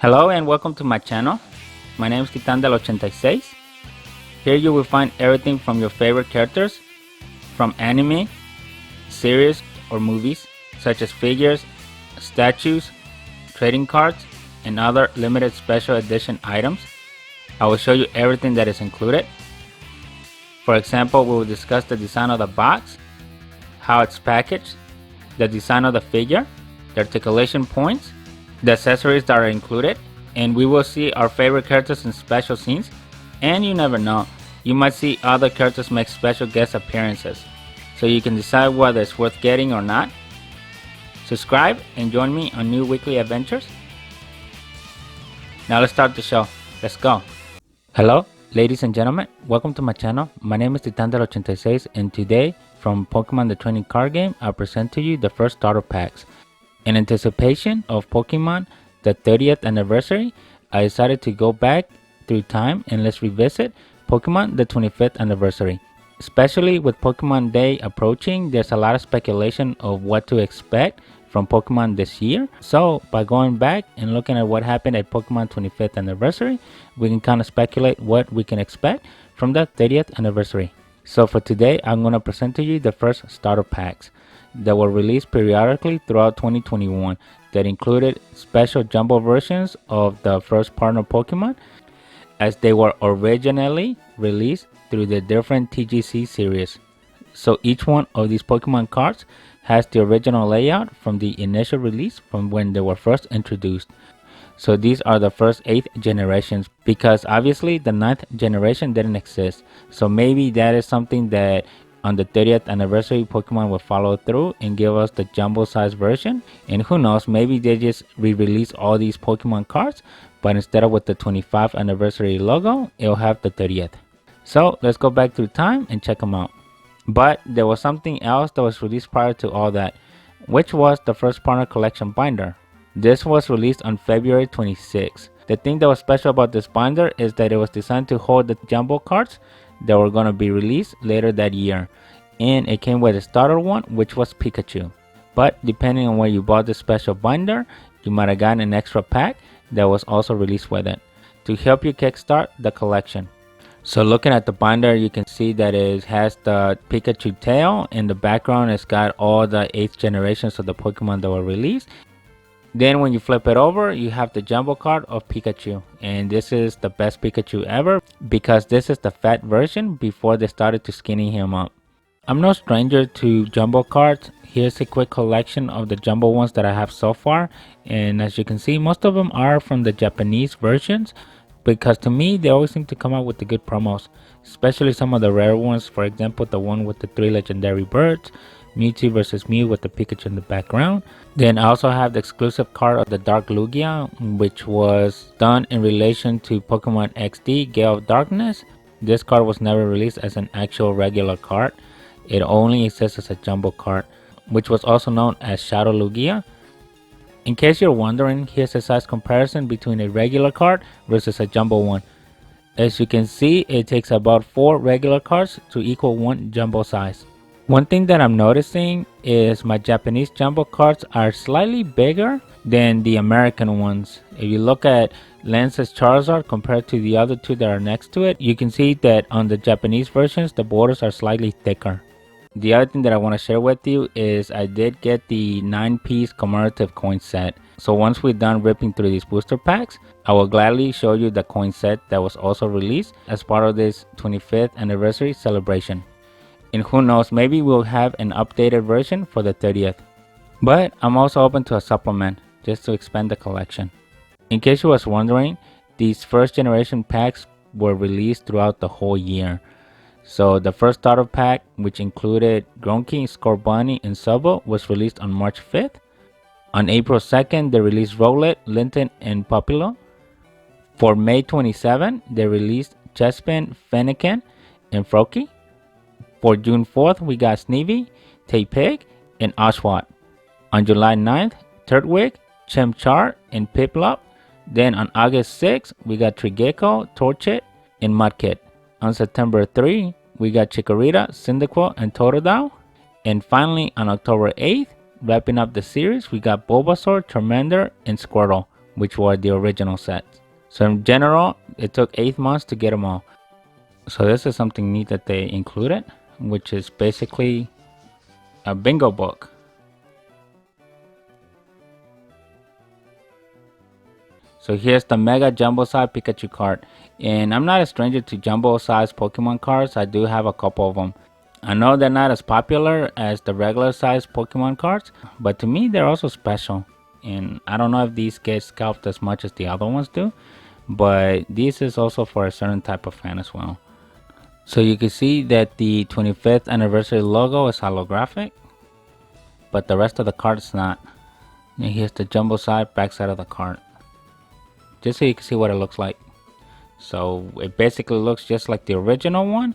Hello and welcome to my channel. My name is Titan del 86. Here you will find everything from your favorite characters, from anime, series or movies, such as figures, statues, trading cards, and other limited special edition items. I will show you everything that is included. For example, we will discuss the design of the box, how it's packaged, the design of the figure, the articulation points, the accessories that are included, and we will see our favorite characters in special scenes. And you never know, you might see other characters make special guest appearances, so you can decide whether it's worth getting or not. Subscribe and join me on new weekly adventures. Now let's start the show. Let's go. Hello ladies and gentlemen, welcome to my channel. My name is Titan del 86, and today from Pokemon the Trading Card Game, I'll present to you the first starter packs. In anticipation of Pokemon the 30th anniversary, I decided to go back through time and let's revisit Pokemon the 25th anniversary. Especially with Pokemon Day approaching, there's a lot of speculation of what to expect from Pokemon this year. So by going back and looking at what happened at Pokemon 25th anniversary, we can kind of speculate what we can expect from the 30th anniversary. So for today, I'm going to present to you the first starter packs that were released periodically throughout 2021 that included special jumbo versions of the first partner Pokemon, as they were originally released through the different TGC series. So each one of these Pokemon cards has the original layout from the initial release from when they were first introduced. So these are the first 8 generations, because obviously the 9th generation didn't exist. So maybe that is something that on the 30th anniversary Pokemon will follow through and give us the jumbo size version. And who knows, maybe they just re-release all these Pokemon cards, but instead of with the 25th anniversary logo, it'll have the 30th. So let's go back through time and check them out. But there was something else that was released prior to all that, which was the first partner collection binder. This was released on February 26. The thing that was special about this binder is that it was designed to hold the jumbo cards that were going to be released later that year, and it came with a starter one, which was Pikachu. But depending on where you bought this special binder, you might have gotten an extra pack that was also released with it to help you kickstart the collection. So looking at the binder, you can see that it has the Pikachu tail. In the background, it's got all the 8th generations of the Pokemon that were released. Then when you flip it over, you have the jumbo card of Pikachu, and this is the best Pikachu ever because this is the fat version before they started to skinny him up. I'm no stranger to jumbo cards. Here's a quick collection of the jumbo ones that I have so far, and as you can see, most of them are from the Japanese versions, because to me they always seem to come out with the good promos, especially some of the rare ones. For example, the one with the 3 legendary birds, Mewtwo versus Mew with the Pikachu in the background. Then I also have the exclusive card of the Dark Lugia, which was done in relation to Pokemon XD Gale of Darkness. This card was never released as an actual regular card. It only exists as a jumbo card, which was also known as Shadow Lugia. In case you're wondering, here's a size comparison between a regular card versus a jumbo one. As you can see, it takes about 4 regular cards to equal 1 jumbo size. One thing that I'm noticing is my Japanese jumbo cards are slightly bigger than the American ones. If you look at Lance's Charizard compared to the other 2 that are next to it, you can see that on the Japanese versions, the borders are slightly thicker. The other thing that I want to share with you is I did get the 9-piece commemorative coin set. So once we're done ripping through these booster packs, I will gladly show you the coin set that was also released as part of this 25th anniversary celebration. And who knows, maybe we'll have an updated version for the 30th. But I'm also open to a supplement just to expand the collection. In case you was wondering, these first generation packs were released throughout the whole year. So the first starter pack, which included Gronky, Scorbunny, and Sobo, was released on March 5th. On April 2nd, they released Rowlet, Linton, and Popilo. For May 27, they released Chespin, Fennekin, and Froakie. For June 4th, we got Sneevy, Tepig, and Oshawott. On July 9th, Turtwig, Chimchar, and Piplup. Then on August 6th, we got Trigecko, Torchic, and Mudkip. On September 3, we got Chikorita, Cyndaquil, and Totodile. And finally, on October 8th, wrapping up the series, we got Bulbasaur, Charmander, and Squirtle. which were the original sets. So in general, it took 8 months to get them all. So this is something neat that they included, which is basically a bingo book. So here's the Mega Jumbo Size Pikachu card. And I'm not a stranger to jumbo size Pokemon cards. I do have a couple of them. I know they're not as popular as the regular size Pokemon cards, but to me they're also special. And I don't know if these get scalped as much as the other ones do, but this is also for a certain type of fan as well. So you can see that the 25th anniversary logo is holographic, but the rest of the card is not. And here's the jumbo side, back side of the card, just so you can see what it looks like. So it basically looks just like the original one.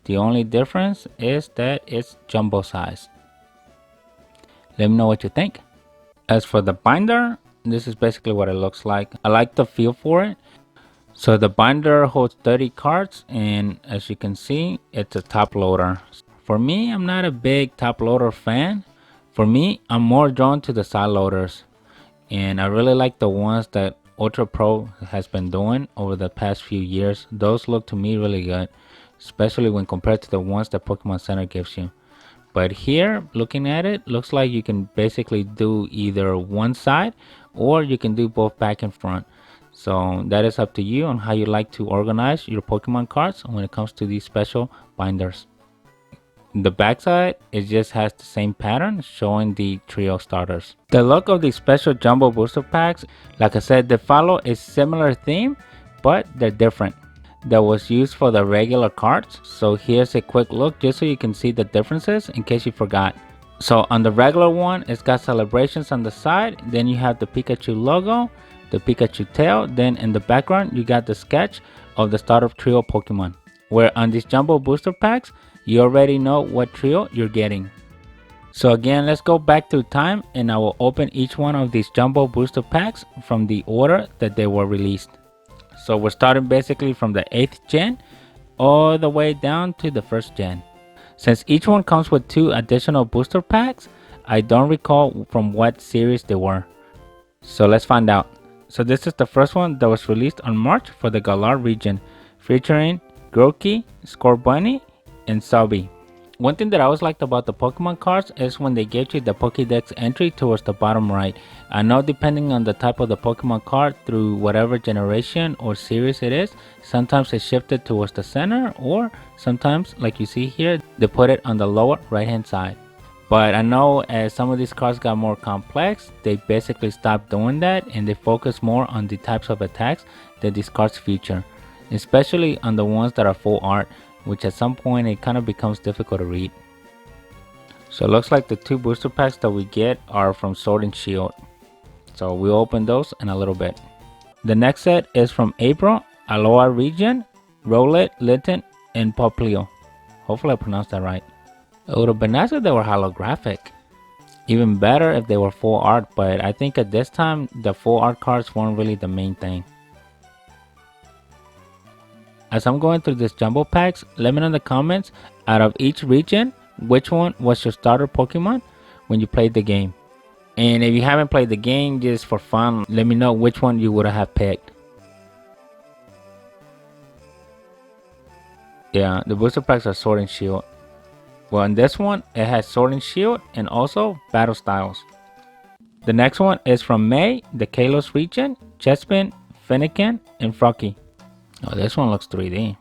The only difference is that it's jumbo size. Let me know what you think. As for the binder, this is basically what it looks like. I like the feel for it. So the binder holds 30 cards, and as you can see, it's a top loader. For me, I'm not a big top loader fan. For me, I'm more drawn to the side loaders, and I really like the ones that Ultra Pro has been doing over the past few years. Those look to me really good, especially when compared to the ones that Pokemon Center gives you. But here, looking at it, looks like you can basically do either one side or you can do both back and front. So that is up to you on how you like to organize your Pokemon cards when it comes to these special binders. The backside, it just has the same pattern showing the trio starters. The look of these special jumbo booster packs, like I said, they follow a similar theme, but they're different. That was used for the regular cards. So here's a quick look just so you can see the differences in case you forgot. So on the regular one, it's got celebrations on the side. Then you have the Pikachu logo, the Pikachu tail. Then in the background, you got the sketch of the starter trio Pokemon. Where on these jumbo booster packs, you already know what trio you're getting. So again, let's go back through time and I will open each one of these jumbo booster packs from the order that they were released. So we're starting basically from the 8th gen all the way down to the 1st gen. Since each one comes with 2 additional booster packs, I don't recall from what series they were. So let's find out. So this is the first one that was released on March for the Galar region, featuring Grookey, Scorbunny, and Subby. One thing that I always liked about the Pokemon cards is when they gave you the Pokédex entry towards the bottom right. I know depending on the type of the Pokemon card through whatever generation or series it is, sometimes it's shifted towards the center, or sometimes, like you see here, they put it on the lower right hand side. But I know as some of these cards got more complex, they basically stopped doing that and they focus more on the types of attacks that these cards feature, especially on the ones that are full art, which at some point it kind of becomes difficult to read. So it looks like the 2 booster packs that we get are from Sword and Shield. So we'll open those in a little bit. The next set is from April, Aloha region, Rowlet, Litten, and Poplio. Hopefully I pronounced that right. It would have been nice if they were holographic. Even better if they were full art, but I think at this time the full art cards weren't really the main thing. As I'm going through these jumbo packs, let me know in the comments, out of each region, which one was your starter Pokemon when you played the game. And if you haven't played the game, just for fun, let me know which one you would have picked. Yeah, the booster packs are Sword and Shield. Well, in this one, it has Sword and Shield and also battle styles. The next one is from May, the Kalos region, Chespin, Fennekin, and Froakie. Oh, this one looks 3D.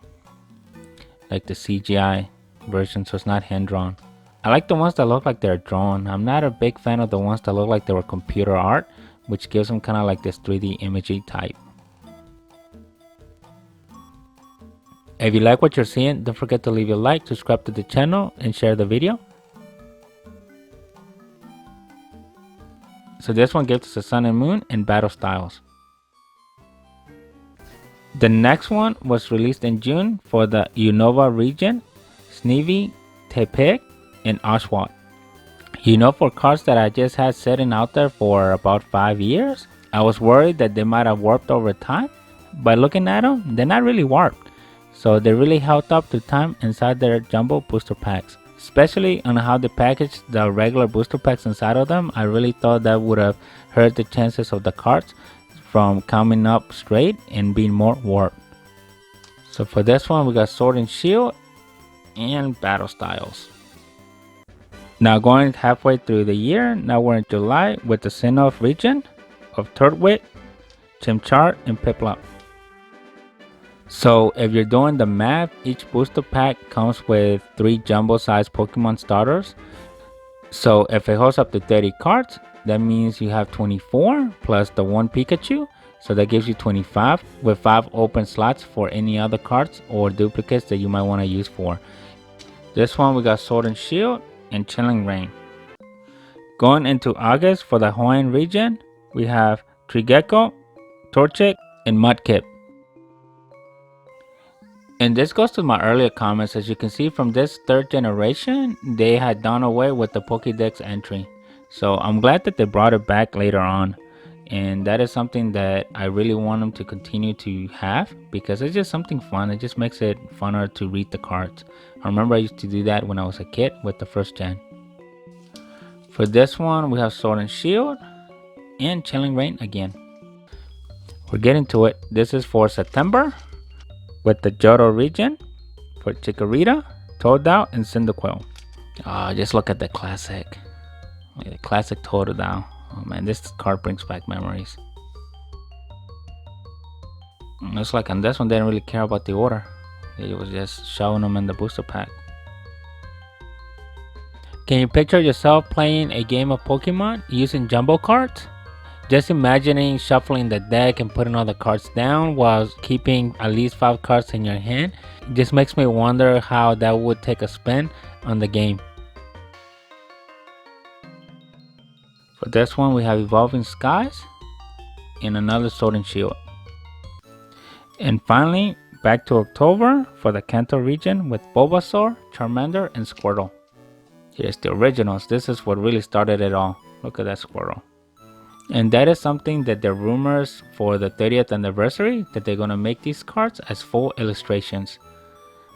Like the CGI version, so it's not hand-drawn. I like the ones that look like they're drawn. I'm not a big fan of the ones that look like they were computer art, which gives them kind of like this 3D imagey type. If you like what you're seeing, don't forget to leave a like, subscribe to the channel, and share the video. So this one gives us a Sun and Moon and battle styles. The next one was released in June for the Unova region, Snivy, Tepig, and Oshawott. For cards that I just had sitting out there for about 5 years, I was worried that they might have warped over time. By looking at them, they're not really warped. So they really held up through time inside their jumbo booster packs. Especially on how they packaged the regular booster packs inside of them, I really thought that would have hurt the chances of the cards from coming up straight and being more warped. So for this one, we got Sword and Shield and Battle Styles. Now going halfway through the year, now we're in July with the Sinnoh region of Turtwig, Chimchar, and Piplup. So if you're doing the math, each booster pack comes with 3 jumbo-sized Pokemon starters. So if it holds up to 30 cards, that means you have 24 plus the 1 Pikachu. So that gives you 25 with 5 open slots for any other cards or duplicates that you might want to use for. This one we got Sword and Shield and Chilling Reign. Going into August for the Hawaiian region, we have Trigecko, Torchic, and Mudkip. And this goes to my earlier comments. As you can see from this 3rd generation, they had done away with the Pokédex entry. So I'm glad that they brought it back later on. And that is something that I really want them to continue to have, because it's just something fun. It just makes it funner to read the cards. I remember I used to do that when I was a kid with the 1st gen. For this one, we have Sword and Shield and Chilling Reign again. We're getting to it. This is for September with the Johto region for Chikorita, Totodile, and Cyndaquil. Just look at the classic. The classic Totodile. Oh man, this card brings back memories. Looks like on this one they didn't really care about the order. It was just showing them in the booster pack. Can you picture yourself playing a game of Pokemon using jumbo cards? Just imagining shuffling the deck and putting all the cards down while keeping at least 5 cards in your hand just makes me wonder how that would take a spin on the game. For this one, we have Evolving Skies and another Sword and Shield. And finally, back to October for the Kanto region with Bulbasaur, Charmander, and Squirtle. Here's the originals. This is what really started it all. Look at that Squirtle. And that is something that the rumors for the 30th anniversary, that they're going to make these cards as full illustrations,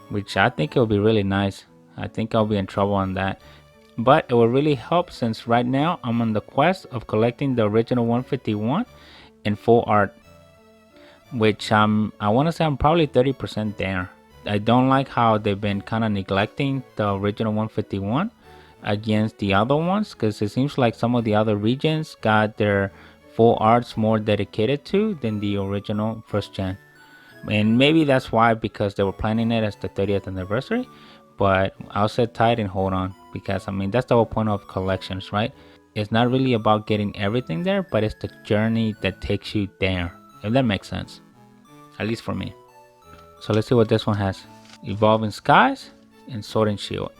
which I think it will be really nice. I think I'll be in trouble on that. But it will really help, since right now I'm on the quest of collecting the original 151 in full art, which I want to say I'm probably 30% there. I don't like how they've been kind of neglecting the original 151 against the other ones, because it seems like some of the other regions got their full arts more dedicated to than the original 1st gen. And maybe that's why, because they were planning it as the 30th anniversary. But I'll sit tight and hold on, because I mean that's the whole point of collections, right? It's not really about getting everything there, but it's the journey that takes you there, if that makes sense, at least for me. So let's see what this one has. Evolving Skies and Sword and Shield.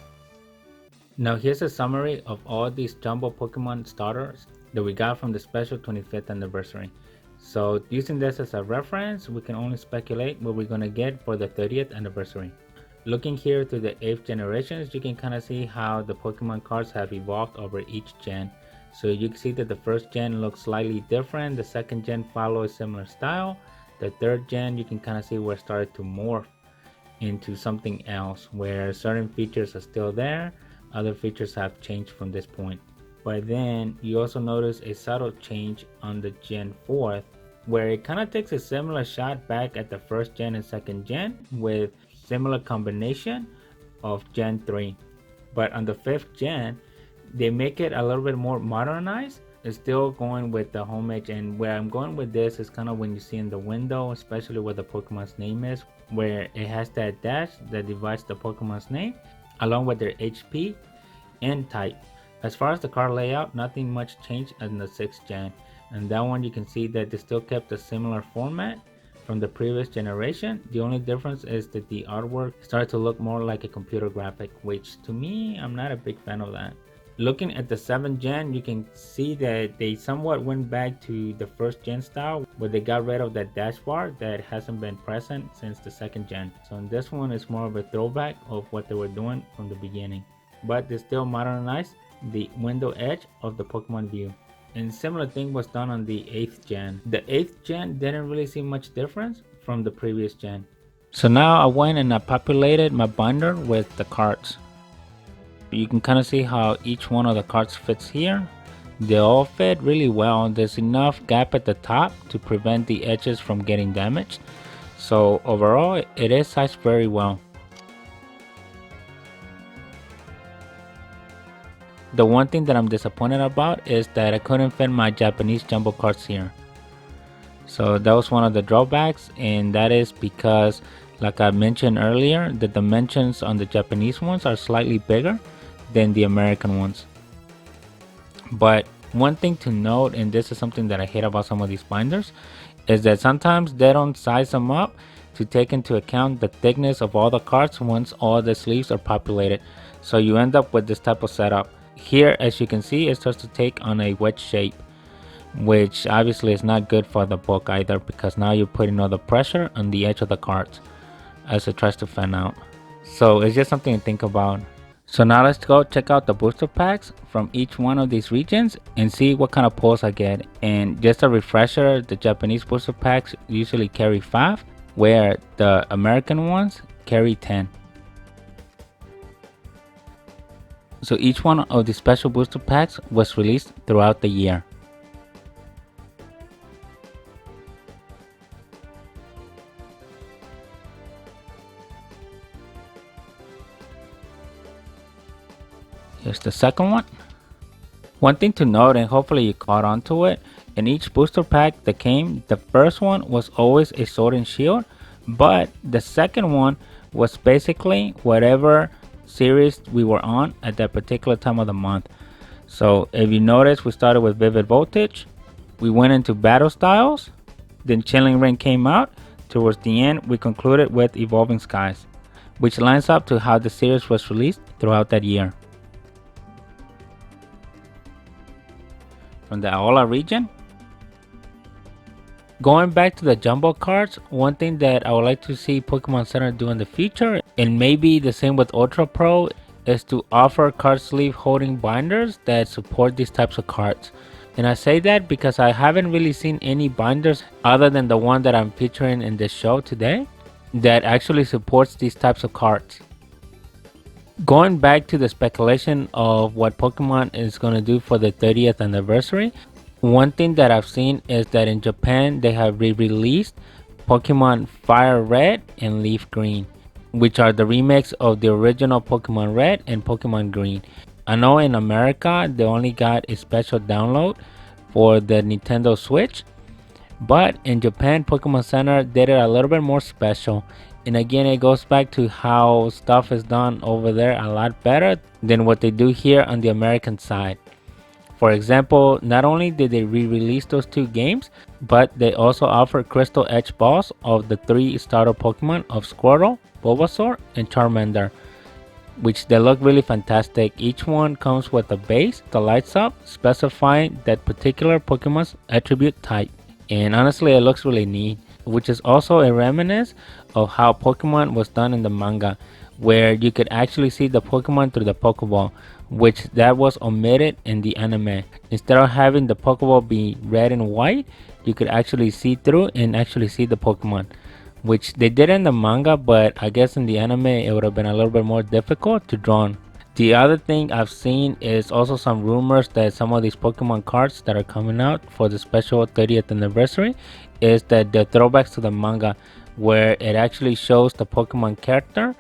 Now here's a summary of all these jumbo Pokemon starters that we got from the special 25th anniversary. So using this as a reference, we can only speculate what we're gonna get for the 30th anniversary. Looking here through the 8th generations, you can kind of see how the Pokemon cards have evolved over each gen. So you can see that the 1st gen looks slightly different, the 2nd gen follows a similar style, the 3rd gen you can kind of see where it started to morph into something else, where certain features are still there, other features have changed from this point. But then you also notice a subtle change on the Gen 4th, where it kind of takes a similar shot back at the 1st gen and 2nd gen with similar combination of Gen 3. But on the 5th gen, they make it a little bit more modernized. It's still going with the homage, and where I'm going with this is kind of when you see in the window, especially where the Pokemon's name is, where it has that dash that divides the Pokemon's name along with their HP and type. As far as the card layout, nothing much changed in the 6th gen, and that one you can see that they still kept a similar format from the previous generation. The only difference is that the artwork started to look more like a computer graphic, which to me, I'm not a big fan of that. Looking at the 7th gen, you can see that they somewhat went back to the 1st gen style, where they got rid of that dash bar that hasn't been present since the 2nd gen. So in this one, it's more of a throwback of what they were doing from the beginning, but they still modernized the window edge of the Pokemon view. And similar thing was done on the 8th gen. The 8th gen didn't really see much difference from the previous gen. So now I went and I populated my binder with the cards. You can kind of see how each one of the cards fits here. They all fit really well. There's enough gap at the top to prevent the edges from getting damaged. So overall, it is sized very well. The one thing that I'm disappointed about is that I couldn't fit my Japanese jumbo cards here. So that was one of the drawbacks, and that is because, like I mentioned earlier, the dimensions on the Japanese ones are slightly bigger than the American ones. But one thing to note, and this is something that I hate about some of these binders, is that sometimes they don't size them up to take into account the thickness of all the cards once all the sleeves are populated. So you end up with this type of setup. Here, as you can see, it starts to take on a wedge shape, which obviously is not good for the book either, because now you're putting all the pressure on the edge of the cards as it tries to fan out. So it's just something to think about. So now let's go check out the booster packs from each one of these regions and see what kind of pulls I get. And just a refresher, the Japanese booster packs usually carry 5, where the American ones carry 10. So each one of the special booster packs was released throughout the year. Here's the second one. One thing to note, and hopefully you caught on to it, in each booster pack that came, the first one was always a sword and shield, but the second one was basically whatever series we were on at that particular time of the month. So if you notice, we started with Vivid Voltage, we went into Battle Styles, then Chilling Reign came out. Towards the end, we concluded with Evolving Skies, which lines up to how the series was released throughout that year. From the Aola region, going back to the jumbo cards, one thing that I would like to see Pokemon Center do in the future, and maybe the same with Ultra Pro, is to offer card sleeve holding binders that support these types of cards. And I say that because I haven't really seen any binders other than the one that I'm featuring in this show today that actually supports these types of cards. Going back to the speculation of what Pokemon is going to do for the 30th anniversary, one thing that I've seen is that in Japan they have re-released Pokemon Fire Red and Leaf Green, which are the remakes of the original Pokemon Red and Pokemon Green. I know in America they only got a special download for the Nintendo Switch, but in Japan Pokemon Center did it a little bit more special. And again, it goes back to how stuff is done over there a lot better than what they do here on the American side. For example, not only did they re-release those 2 games, but they also offer Crystal Edge balls of the 3 starter Pokemon of Squirtle, Bulbasaur, and Charmander, which they look really fantastic. Each one comes with a base that lights up, specifying that particular Pokemon's attribute type. And honestly, it looks really neat, which is also a reminiscence of how Pokemon was done in the manga, where you could actually see the Pokemon through the Pokeball, which that was omitted in the anime. Instead of having the Pokeball be red and white, you could actually see through and actually see the Pokemon, which they did in the manga, but I guess in the anime it would have been a little bit more difficult to draw on. The other thing I've seen is also some rumors that some of these Pokemon cards that are coming out for the special 30th anniversary is that they're throwbacks to the manga, where it actually shows the Pokemon character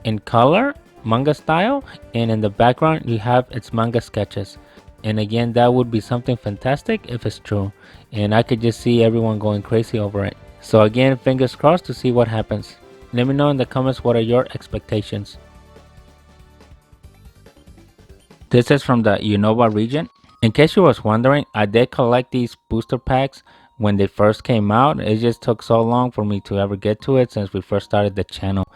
in color, manga style, and in the background you have its manga sketches. And again, that would be something fantastic if it's true, and I could just see everyone going crazy over it. So again, fingers crossed to see what happens. Let me know in the comments what are your expectations. This is from the Unova region. In case you was wondering, I did collect these booster packs when they first came out. It just took so long for me to ever get to it since we first started the channel.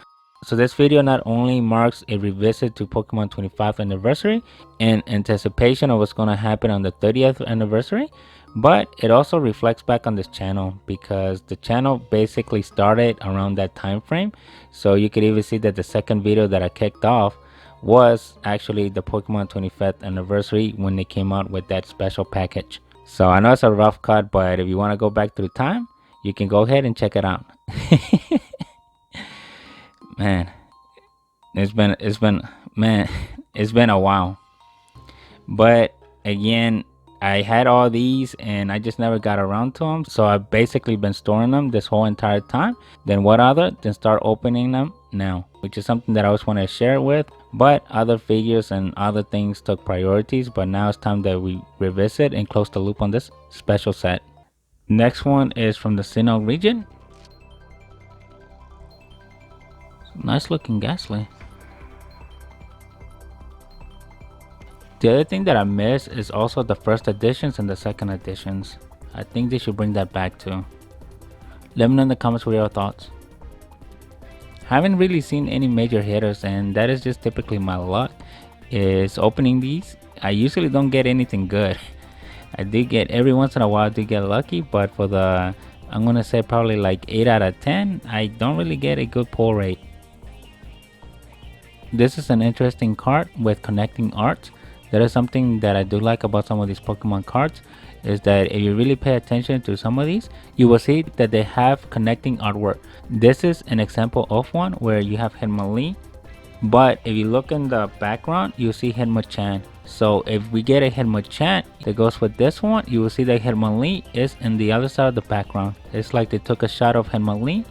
So this video not only marks a revisit to Pokemon 25th anniversary in anticipation of what's going to happen on the 30th anniversary, but it also reflects back on this channel because the channel basically started around that time frame. So you could even see that the second video that I kicked off was actually the Pokemon 25th anniversary when they came out with that special package. So I know it's a rough cut, but if you want to go back through time, you can go ahead and check it out. Man, it's been a while. But again, I had all these and I just never got around to them. So I've basically been storing them this whole entire time. Then what other than start opening them now, which is something that I always want to share with. But other figures and other things took priorities. But now it's time that we revisit and close the loop on this special set. Next one is from the Sinnoh region. Nice looking Ghastly. The other thing that I miss is also the first editions and the second editions. I think they should bring that back too. Let me know in the comments what your thoughts. Haven't really seen any major hitters, and that is just typically my luck, is opening these. I usually don't get anything good. I do get every once in a while, I do get lucky, but for the, I'm gonna say probably like 8 out of 10, I don't really get a good pull rate. This is an interesting card with connecting arts. That is something that I do like about some of these Pokemon cards, is that if you really pay attention to some of these, you will see that they have connecting artwork. This is an example of one where you have Hitmonlee, but if you look in the background, you'll see Hitmonchan. So if we get a Hitmonchan that goes with this one, you will see that Hitmonlee is in the other side of the background. It's like they took a shot of Hitmonlee,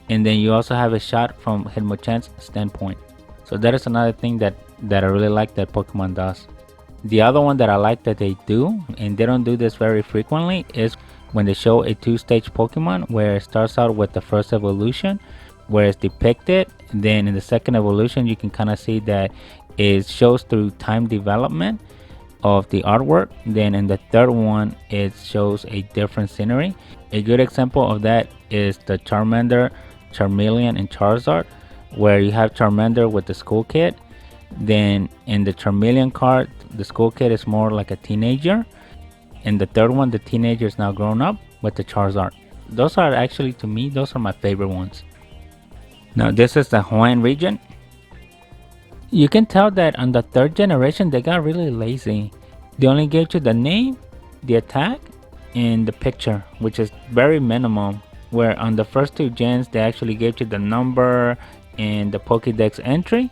and then you also have a shot from Hitmonchan's standpoint. So that is another thing that I really like that Pokemon does. The other one that I like that they do, and they don't do this very frequently, is when they show a two-stage Pokemon where it starts out with the first evolution where it's depicted. Then in the second evolution you can kind of see that it shows through time development of the artwork. Then in the third one it shows a different scenery. A good example of that is the Charmander, Charmeleon, and Charizard, where you have Charmander with the school kid. Then in the Charmeleon card, the school kid is more like a teenager. In the third one, the teenager is now grown up with the Charizard. Those are actually, to me, those are my favorite ones. Now this is the Hawaiian region. You can tell that on the third generation they got really lazy. They only gave you the name, the attack, and the picture, which is very minimum. Where on the first two gens they actually gave you the number and the Pokédex entry.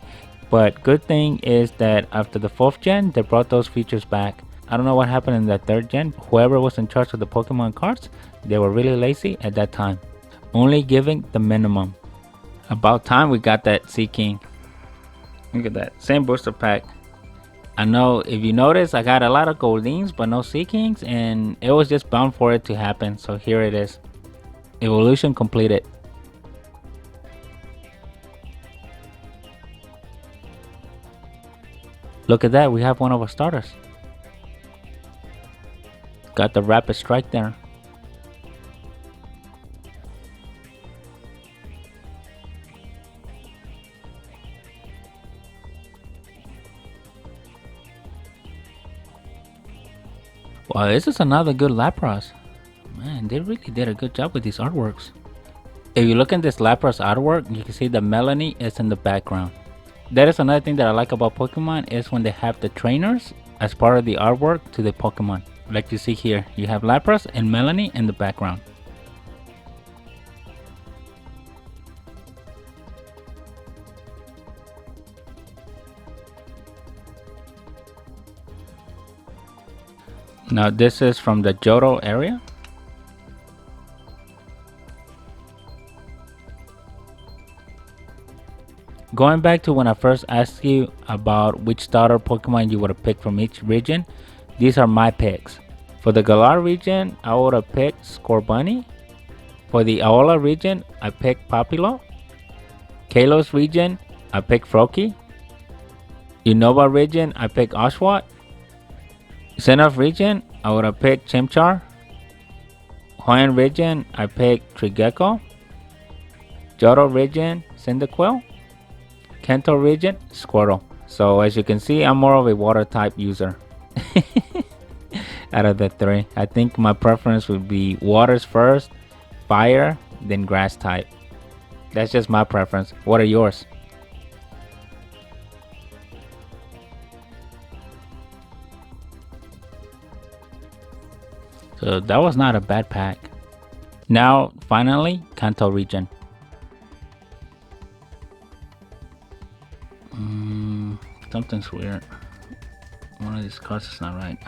But good thing is that after the 4th gen they brought those features back. I don't know what happened in the 3rd gen. Whoever was in charge of the Pokemon cards, they were really lazy at that time, only giving the minimum. About time we got that Sea King. Look at that, same booster pack. I know if you notice I got a lot of Goldings but no Sea Kings, and it was just bound for it to happen. So here it is, evolution completed. Look at that, we have one of our starters. Got the rapid strike there. Wow, this is another good Lapras. Man, they really did a good job with these artworks. If you look at this Lapras artwork, you can see the Melanie is in the background. That is another thing that I like about Pokemon, is when they have the trainers as part of the artwork to the Pokemon. Like you see here, you have Lapras and Melanie in the background. Now this is from the Johto area. Going back to when I first asked you about which starter Pokemon you would have picked from each region, these are my picks. For the Galar region, I would have picked Scorbunny. For the Aola region, I picked Papilo. Kalos region, I picked Froakie. Unova region, I picked Oshawott. Sinnoh region, I would have picked Chimchar. Hawaiian region, I picked Trigecko. Johto region, Cyndaquil. Kanto region, Squirtle. So as you can see, I'm more of a water type user. Out of the three, I think my preference would be waters first, fire, then grass type. That's just my preference. What are yours? So that was not a bad pack. Now finally, Kanto region. Something's weird. One of these cards is not right.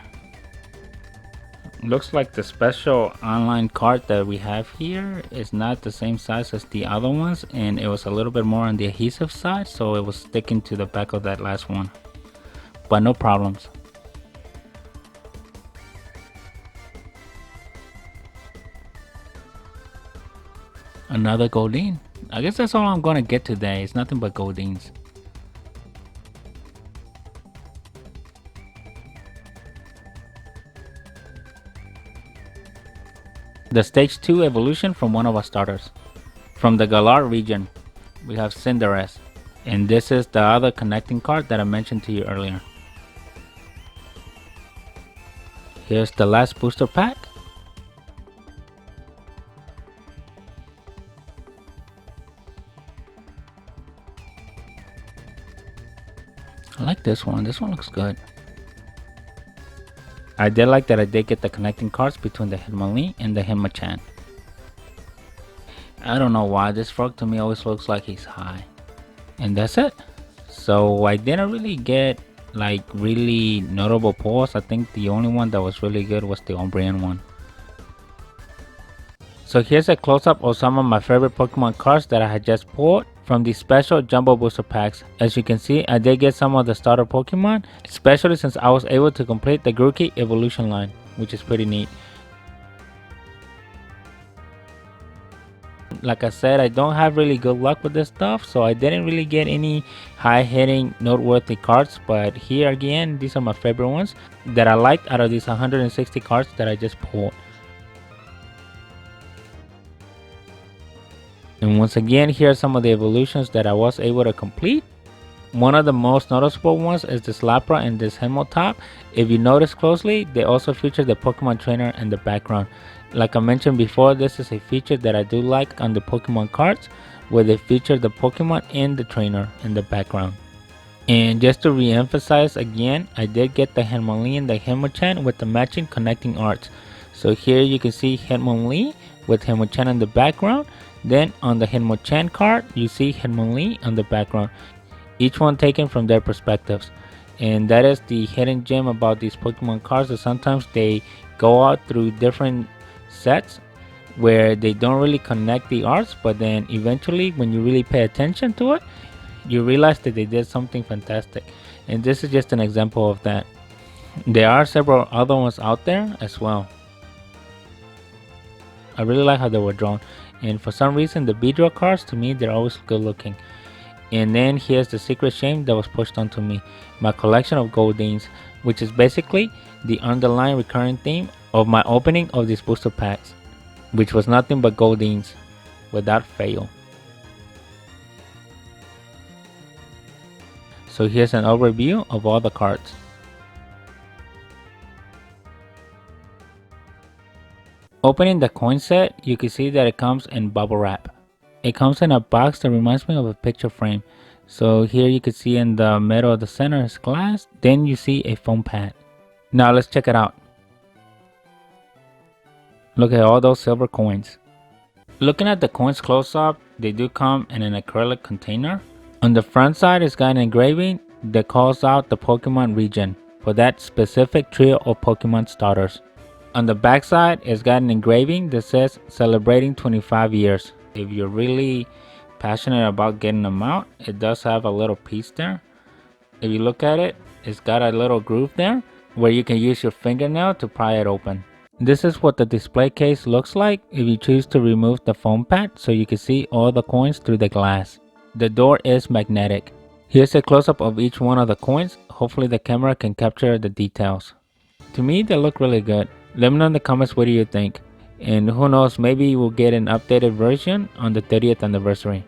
Looks like the special online card that we have here is not the same size as the other ones, and it was a little bit more on the adhesive side, so it was sticking to the back of that last one, but no problems. Another Goldeen. I guess that's all I'm gonna get today. It's nothing but Goldeens. The stage 2 evolution from one of our starters. From the Galar region, we have Cinderace, and this is the other connecting card that I mentioned to you earlier. Here's the last booster pack. I like this one. This one looks good. I did like that I did get the connecting cards between the Hitmonlee and the Hitmonchan. I don't know why this frog to me always looks like he's high. And that's it. So I didn't really get like really notable pulls. I think the only one that was really good was the Umbreon one. So here's a close-up of some of my favorite Pokemon cards that I had just pulled from the special Jumbo Booster Packs. As you can see, I did get some of the starter Pokemon, especially since I was able to complete the Grookey evolution line, which is pretty neat. Like I said, I don't have really good luck with this stuff, so I didn't really get any high-hitting, noteworthy cards, but here again, these are my favorite ones that I liked out of these 160 cards that I just pulled. And once again, here are some of the evolutions that I was able to complete. One of the most noticeable ones is this Lapra and this Hitmontop. If you notice closely, they also feature the Pokemon trainer in the background. Like I mentioned before, this is a feature that I do like on the Pokemon cards, where they feature the Pokemon and the trainer in the background. And just to re-emphasize again, I did get the Hitmonlee and the Hitmonchan with the matching connecting arts. So here you can see Hitmonlee with Hitmonchan in the background. Then on the Hitmonchan card, you see Hitmonlee on the background, each one taken from their perspectives. And that is the hidden gem about these Pokemon cards, that sometimes they go out through different sets where they don't really connect the arts, but then eventually when you really pay attention to it, you realize that they did something fantastic. And this is just an example of that. There are several other ones out there as well. I really like how they were drawn. And for some reason, the Beedrill cards, to me, they're always good looking. And then here's the secret shame that was pushed onto me. My collection of Goldeens, which is basically the underlying recurring theme of my opening of these booster packs, which was nothing but Goldeens, without fail. So here's an overview of all the cards. Opening the coin set, you can see that it comes in bubble wrap. It comes in a box that reminds me of a picture frame. So here you can see in the middle of the center is glass, then you see a foam pad. Now let's check it out. Look at all those silver coins. Looking at the coins close up, they do come in an acrylic container. On the front side, it's got an engraving that calls out the Pokemon region for that specific trio of Pokemon starters. On the back side, it's got an engraving that says celebrating 25 years. If you're really passionate about getting them out, it does have a little piece there. If you look at it, it's got a little groove there where you can use your fingernail to pry it open. This is what the display case looks like if you choose to remove the foam pad, so you can see all the coins through the glass. The door is magnetic. Here's a close-up of each one of the coins. Hopefully the camera can capture the details. To me, they look really good. Let me know in the comments what do you think. And who knows, maybe we'll get an updated version on the 30th anniversary.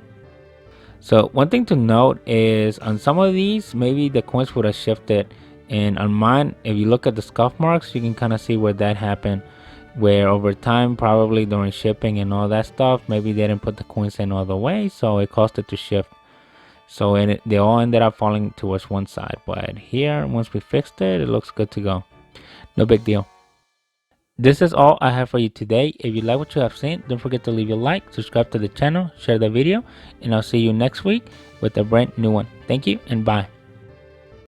So one thing to note is on some of these, maybe the coins would have shifted. And on mine, if you look at the scuff marks, you can kind of see where that happened. Where over time, probably during shipping and all that stuff, maybe they didn't put the coins in all the way, so it caused it to shift. So they all ended up falling towards one side. But here, once we fixed it, it looks good to go. No big deal. This is all I have for you today. If you like what you have seen, don't forget to leave a like, subscribe to the channel, share the video, and I'll see you next week with a brand new one. Thank you and bye.